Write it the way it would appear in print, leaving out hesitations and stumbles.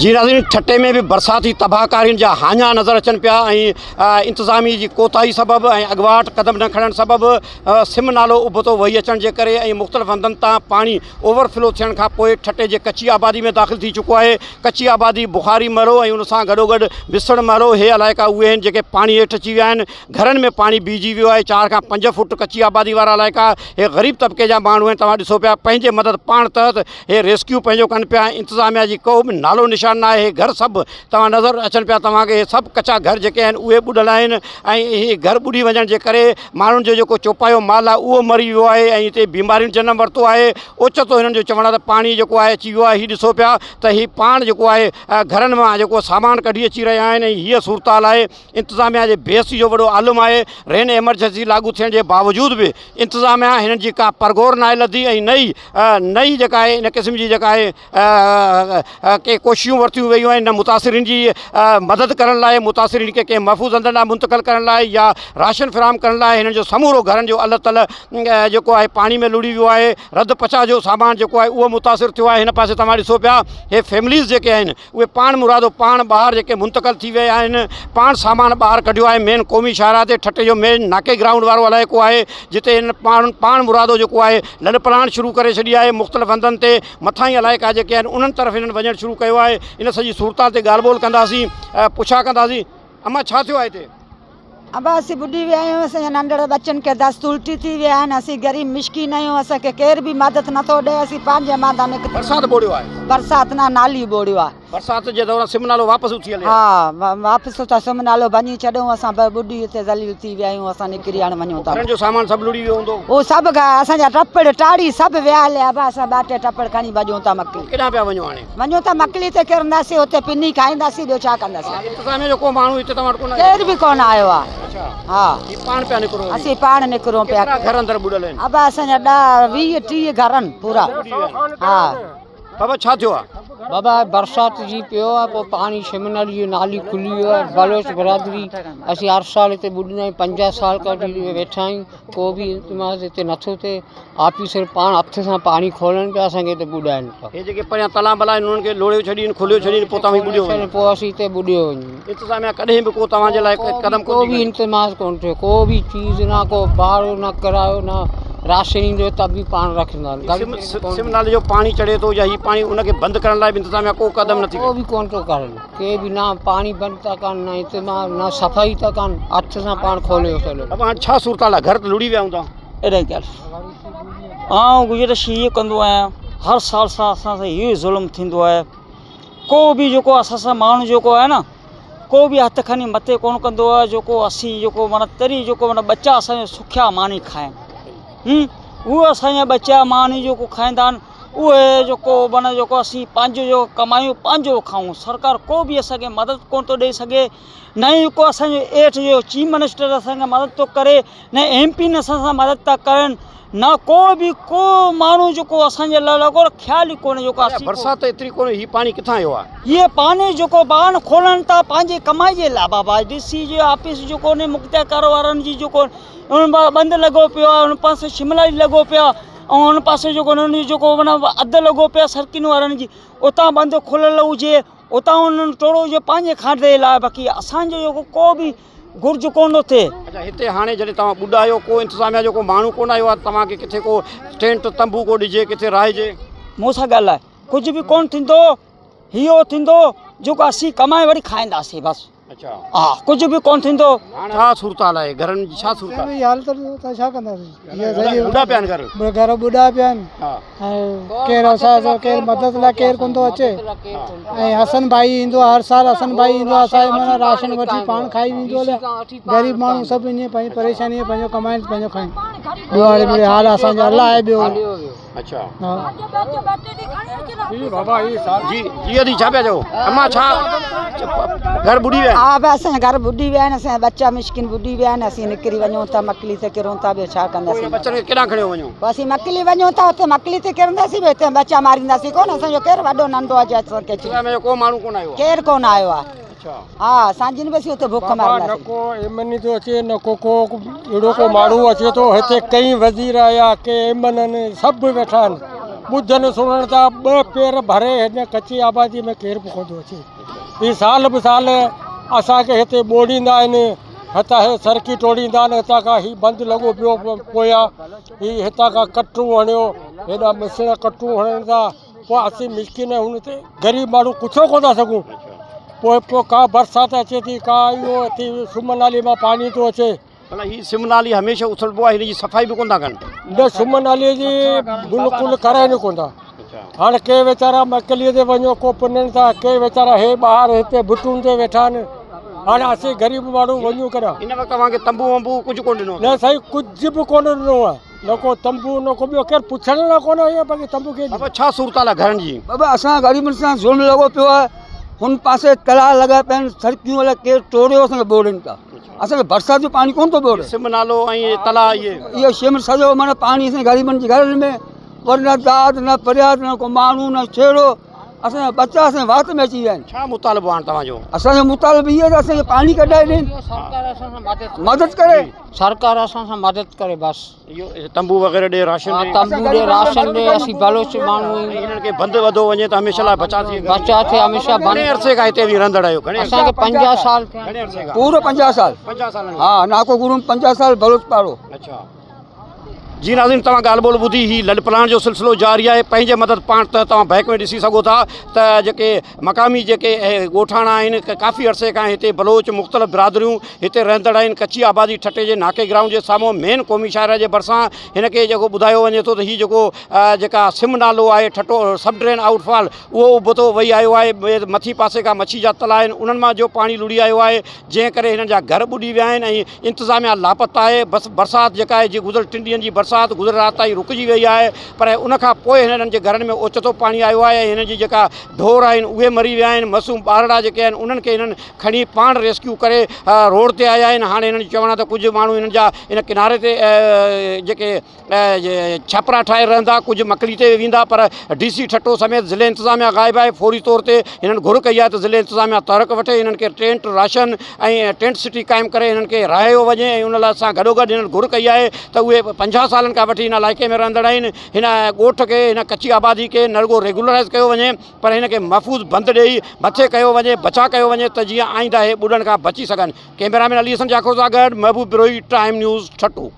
जी नाज़रीन, ठटे में भी बरसाती तबाहकारियुनि जा हाञा नज़र अचनि पिया ऐं इंतिज़ामी जी कोताही सबबि ऐं अॻुवाट क़दम न खणण सबबि सिम नालो उबतो वही अचण जे करे ऐं मुख़्तलिफ़ हंधनि तां पाणी ओवरफ्लो थियण खां पोइ ठटे जे कच्ची आबादी में दाख़िल थी चुको आहे। कच्ची आबादी बुखारी मरो ऐं उन सां गॾोगॾु विसण मरो हे इलाइक़ा उहे आहिनि जेके पाणी हेठि अची विया आहिनि। घरनि में पाणी बीहजी वियो आहे। 4 खां 5 फुट कच्ची आबादी वारा इलाइक़ा हे ग़रीब तबिके जा माण्हू आहिनि। तव्हां ॾिसो पिया पंहिंजे मदद पाण तहत हे रेस्क्यू पंहिंजो कनि पिया। इंतिज़ामिया जी को बि नालो निशान न आहे। घर सभु तव्हां नज़र अचनि पिया तव्हांखे। हे सभु कचा घर जेके आहिनि उहे ॿुॾल आहिनि ऐं इहे घर ॿुॾी वञण जे करे माण्हुनि जो जेको चौपायो माल आहे उहो मरी वियो आहे ऐं हिते बीमारियुनि जनम वरितो आहे। ओचितो हिननि जो चवण आहे त पाणी जेको आहे अची वियो आहे। हीउ ॾिसो पिया त हीउ पाण जेको आहे घरनि मां जेको सामान कढी अची रहिया आहिनि ऐं हीअ सूरत हाल आहे। इंतिज़ामिया जे बेइज़ती जो वॾो आलम आहे। रेन एमरजेंसी लागू थियण जे बावजूद बि इंतिज़ामिया हिननि जी का परगोर न आहे लधी ऐं नई जेका आहे इन क़िस्म जी जेका आहे के कोशिशूं वरितियूं वयूं आहिनि न मुतासिरीन जी मदद करण लाइ, मुतासिरीन खे कंहिं महफ़ूज़ हंधनि ॾांहुं मुंतक़िल करण लाइ या राशन फ़राहम करण लाइ। हिननि जो समूरो घरनि जो अल तल जेको आहे पाणी में लुड़ी वियो आहे। रद पचा जो सामान जेको आहे उहो मुतासिर थियो आहे। हिन पासे तव्हां ॾिसो पिया हे फैमिलीज़ जेके आहिनि उहे पाण मुरादो पाण ॿाहिरि जेके मुंतक़िल थी विया आहिनि। पाण सामान ॿाहिरि कढियो आहे। मेन क़ौमी शाहरा ते ठटे जो मेन नाके ग्राउंड वारो इलाइक़ो आहे जिते हिन पाण मुरादो जेको आहे लॾपलाण शुरू करे छॾी आहे। मुख़्तलिफ़ हंधनि ते मथां ई इलाइक़ा जेके आहिनि उन्हनि तरफ़ हिननि वञणु शुरू कयो आहे। इन सॼी सूरत ते ॻाल्हि ॿोल कंदासीं, पुछा कंदासीं। अम्मा छा थियो आहे हिते? अब असीं ॿुॾी विया आहियूं। असांजा नंढड़ा बच्चनि खे दस्त उल्टी थी विया आहिनि। असीं ग़रीब मिसकीन आहियूं। असांखे केर बि मदद नथो ॾे। असीं पंहिंजे मादा में बरसाति ॿोड़ियो आहे। बरसाति न नाली ॿोड़ियो आहे। बरसाति जे दौरान सिम नालो वापसि उथी हले। हा वापसि था सिम नालो भञी छॾूं। असां ॿुॾी हिते ज़लील थी विया आहियूं। असां निकिरी हाणे वञूं था। घरनि जो सामान सभु लुड़ी वियो हूंदो। उहो सभु असांजा टपड़ टाड़ी सभु विया हलिया। अब असां ॿाटे टपड़ खणी भॼूं था मकली। केॾां पिया वञो हाणे? वञूं था मकली ते किरंदासीं, हुते पिनी खाईंदासीं, ॿियो छा कंदासीं। इंतिज़ामिया जो को माण्हू हिते तव्हां वटि कोन केर बि कोन आयो आहे। हा पाण पिया निकिरो? असीं पाण निकिरूं पिया। घर अंदरि ॿुॾल आहिनि? अब असांजा 20-30 घर आहिनि पूरा। हा बाबा छा थियो आहे? बाबा बरसाति जी पियो आहे, पोइ पाणी शिमनल जी नाली खुली वियो आहे। बलोच बिरादरी असीं हर साल हिते ॿुॾंदा आहियूं। 50 साल खां वेठा आहियूं, को बि इंतज़ाम हिते नथो थिए। ऑफिसर पाण हथ सां पाणी खोलनि पिया, असांखे हिते ॿुॾाइनि पिया। हे जेके परियां तला बला आहिनि उन्हनि खे लोड़ियो छॾीनि, खोलियो छॾीनि, पोइ तव्हां ॿुॾियो वञो। पोइ असीं हिते ॿुॾियो वञूं। इंतिज़ामिया कॾहिं बि को तव्हांजे लाइ क़दम को बि इंतज़ाम कोन थियो। को बि चीज़ न, को भाड़ो न किरायो न राशन ईंदो त बि पाण रखंदा आहिनि। सिम नाले जो पाणी चढ़े थो या हीउ पाणी उनखे बंदि करण लाइ बि इंतिज़ामिया को क़दम नथी? को बि कोन थो करनि। के बि न पाणी बंदि था कनि, न इंतज़ाम, न सफ़ाई था कनि। हथ सां पाण खोले छॾियो। अब हाणे छा सूरत हाल आहे? घर त लुड़ी विया हूंदा? अहिड़े ॻाल्हि आउं गुज़रिश हीअ कंदो आहियां, हर साल सां असां सां इहो ज़ुल्म थींदो आहे। को बि जेको असां सां माण्हू जेको आहे न, को बि हथु खणी मथे कोन कंदो आहे। जेको असीं जेको माना तरी जेको माना बच्चा असांजा सुखिया मानी खाइनि, उहे असांजा बच्चा मानी जेको खाईंदा आहिनि उहे जेको माना जेको असीं पंहिंजो जेको कमायूं पंहिंजो खाऊं। सरकार को बि असांखे मदद कोन थो ॾेई सघे। न ई को असांजो हेठि जो चीफ मिनिस्टर असांखे मदद थो करे, न MP न असां सां मदद था करनि, न को माण्हू जेको असांजे लाइ लॻो ख़्यालु ई कोन्हे। जेको बरसाति एतिरी कोन्हे, हीउ पाणी किथां आयो आहे? हीअ पाणी जेको बाण खोलनि था पंहिंजे कमाई जे लाइ। बाबा DC जो ऑफिस जेको ने मुख्तियार कारो वारनि जी जेको उन बंदि लॻो पियो आहे। उन पासे शिमला जी लॻो पियो आहे ऐं उन पासे जेको उन्हनि जेको माना अधु लॻो पियो आहे सर्किन वारनि जी। उतां बंदि खुलियल हुजे, उतां उन्हनि टोड़ो हुजे पंहिंजे खाधे लाइ। बाक़ी असांजो जेको को बि घुर्ज कोन थो थिए। अच्छा, हिते हाणे जॾहिं तव्हां ॿुॾा आहियो को इंतिज़ामिया जो को माण्हू कोन आयो आहे तव्हांखे किथे को टेंट तंबू को ॾिजे, किथे रहिजे? मूं सां ॻाल्हाए कुझु बि कोन थींदो। इहो थींदो जेको असीं कमाए वरी खाईंदासीं बसि। अच्छा, हा, कुझु बि कोन थींदो। छा सूरत हाल आहे? घरनि जी छा सूरत आहे? हाल त छा कंदासीं? ॿुॾा पिया आहिनि घर ॿुॾा पिया आहिनि ऐं केरु असां केरु मदद लाइ केरु कोन थो अचे। ऐं हसन भाई ईंदो आहे, हर साल हसन भाई ईंदो आहे। असांजे माना राशन वठी पाण खाई वेंदो आहे। ग़रीब माण्हू सभु ईअं पंहिंजी परेशानी पंहिंजो कमाइनि पंहिंजो खाइनि। ॿियो हाणे हाल असांजो अलाह आहे। ॿियो अच्छा जी छा पिया चओ? अम्मा छा घर ॿुॾी विया? हा बसि असांजा घर ॿुॾी विया आहिनि। असांजा बच्चा मिशकिन ॿुॾी विया आहिनि। असीं निकिरी वञूं था मकली ते किरूं था, ॿियो छा कंदासीं? बच्चनि खे केॾां खणी वञूं? असीं मकली वञूं था, हुते मकली ते किरंदासीं, हिते बच्चा मारींदासीं कोन। असांजो केरु वॾो नंढो आहे असांखे को माण्हू कोन आयो? केरु कोन आयो आहे। हा सांझिन बि हुते बुख मारंदासीं। न को एमन थो अचे, न को अहिड़ो को माण्हू अचे थो। हिते कई वज़ीर आया, के एमन आहिनि, सभु वेठा आहिनि। ॿुधनि सुणनि था ॿ पेर भरे हिन कची आबादी में केरु बि कोन थो अचे। हीअ साल ब साल असांखे हिते ॿोड़ींदा आहिनि, हितां हे सड़की तोड़ींदा आहिनि, हितां खां हीउ बंदि लॻो पियो पोयां, हीउ हितां खां कटरूं हणियो, हेॾा मिसण कटरूं हणनि था। पोइ असीं मिसकिन हुन ते ग़रीब माण्हू कुझु कोन था सघूं। पोइ का बरसाति अचे थी, का इहो थी, सुमन नाली मां पाणी थो अचे। भला हीअ सिम नाली हमेशह उथलबो आहे, हिनजी सफ़ाई बि कोन था कनि। न सुमन नालीअ जी बिल्कुलु कराइनि कोन था। हाणे के वीचारा मकलीअ ते वञो को पुञनि था, के वीचारा हे ॿाहिरि हिते भिटुनि ते वेठा आहिनि। हाणे असीं ग़रीब माण्हू वञूं करा। इन वक़्तु तव्हांखे तंबू वंबू कुझु कोन ॾिनो? न साईं, कुझु बि कोन ॾिनो आहे, न को तंबू न को ॿियो केरु पुछण न कोन आहे बाक़ी तंबू खे। बाबा छा सूरत आहे घरनि जी? बाबा असां ग़रीबनि सां ज़ुल्म लॻो पियो आहे। हुन पासे तलाउ लॻा पिया आहिनि, सड़कियूं अलाए केरु तोड़ियो असांखे ॿोड़नि था। असांखे बरसाति जो पाणी कोन थो ॿोड़े। सिम नालो ऐं तला इहो शिम सॼो माना पाणी असांजे ग़रीबनि जे घरनि में, पर न दाद न फरियाद न को माण्हू न छेड़ो। असांजा बच्चा असांजे वात में अची विया आहिनि। छा मुतालबो आहे तव्हांजो? असांजो मुतालबो इहो आहे त असांखे पाणी कढाए ॾियनि, मदद करे। सरकार असां सां मदद करे बसि। इहो तंबू वग़ैरह ॾे, राशन ॾे, तंबू ॾे, राशन ॾे। असीं बलोच माण्हू आहियूं, हिननि खे बंदि वधो वञे त हमेशह लाइ बचा थी बचा थिए हमेशह घणे बंदि। अरसे खां हिते बि रहंदड़ आहियो? घणे असांखे 50 साल घणे अरसे खां? पूरो 50 साल। 50 साल? हा, नाको गुरू 50 साल बलोच पाड़ो। अच्छा जी नाज़रीन, तव्हां ॻाल्हि ॿोल ॿुधी। ही लॾ प्लान जो सिलसिलो जारी आहे। पंहिंजे मदद पाण त तव्हां बैक में ॾिसी सघो था त जेके मक़ामी जेके ॻोठाणा आहिनि, काफ़ी अरसे खां हिते बलोच मुख़्तलिफ़ बिरादरियूं हिते रहंदड़ आहिनि। कच्ची आबादी ठटे जे नाके ग्राउंड जे साम्हूं मेन क़ौमी शाइरा जे भरिसां हिनखे जेको ॿुधायो वञे थो त हीउ जेको जेका सिम नालो आहे ठटो सब ड्रेन आउटफॉल, उहो उबतो वही आयो आहे। मथी पासे खां मच्छी जा तला आहिनि, उन्हनि मां जो पाणी लुड़ी आयो आहे, जंहिं करे हिननि जा घर ॿुॾी विया आहिनि ऐं इंतिज़ामिया लापता आहे। बसि बरसाति जेका आहे, जी गुज़िर 3 ॾींहंनि जी बरसाति गुज़िर राति ताईं रुकिजी वई आहे, पर उनखां पोइ हिननि जे घरनि में ओचितो पाणी आयो आहे। हिननि जी जेका ढोर आहिनि उहे मरी विया आहिनि। मासूम ॿारड़ा जेके आहिनि उन्हनि खे हिननि खणी पाण रेस्क्यू करे रोड ते आया आहिनि। हाणे हिननि चवण त कुझु माण्हू हिननि जा इन किनारे ते जेके छापरा ठाहे रहंदा, कुझु मकड़ी ते वेंदा, पर DC ठटो समेत ज़िले इंतिज़ामिया ग़ाइबु आहे। फौरी तौर ते हिननि घुर कई आहे त ज़िले इंतिज़ामिया तहरक वठे, हिननि खे टेंट राशन ऐं टेंट सिटी क़ाइमु करे हिननि खे रहायो वञे। ऐं उन लाइ असां गॾोगॾु हिननि घुर कई आहे त उहे 50 सालनि खां वठी हिन इलाइक़े में रहंदड़ आहिनि। हिन ॻोठ खे, हिन कच्ची आबादी खे न रुॻो रेगुलराइज़ कयो वञे, पर हिन खे महफ़ूज़ बंदि ॾेई मथे कयो वञे, बचा कयो वञे त जीअं आईंदा हे ॿुॾण खां बची सघनि। कैमरामैन अली हसन जाखो सां गॾु महबूब बिरोही, टाइम न्यूज़ ठटो।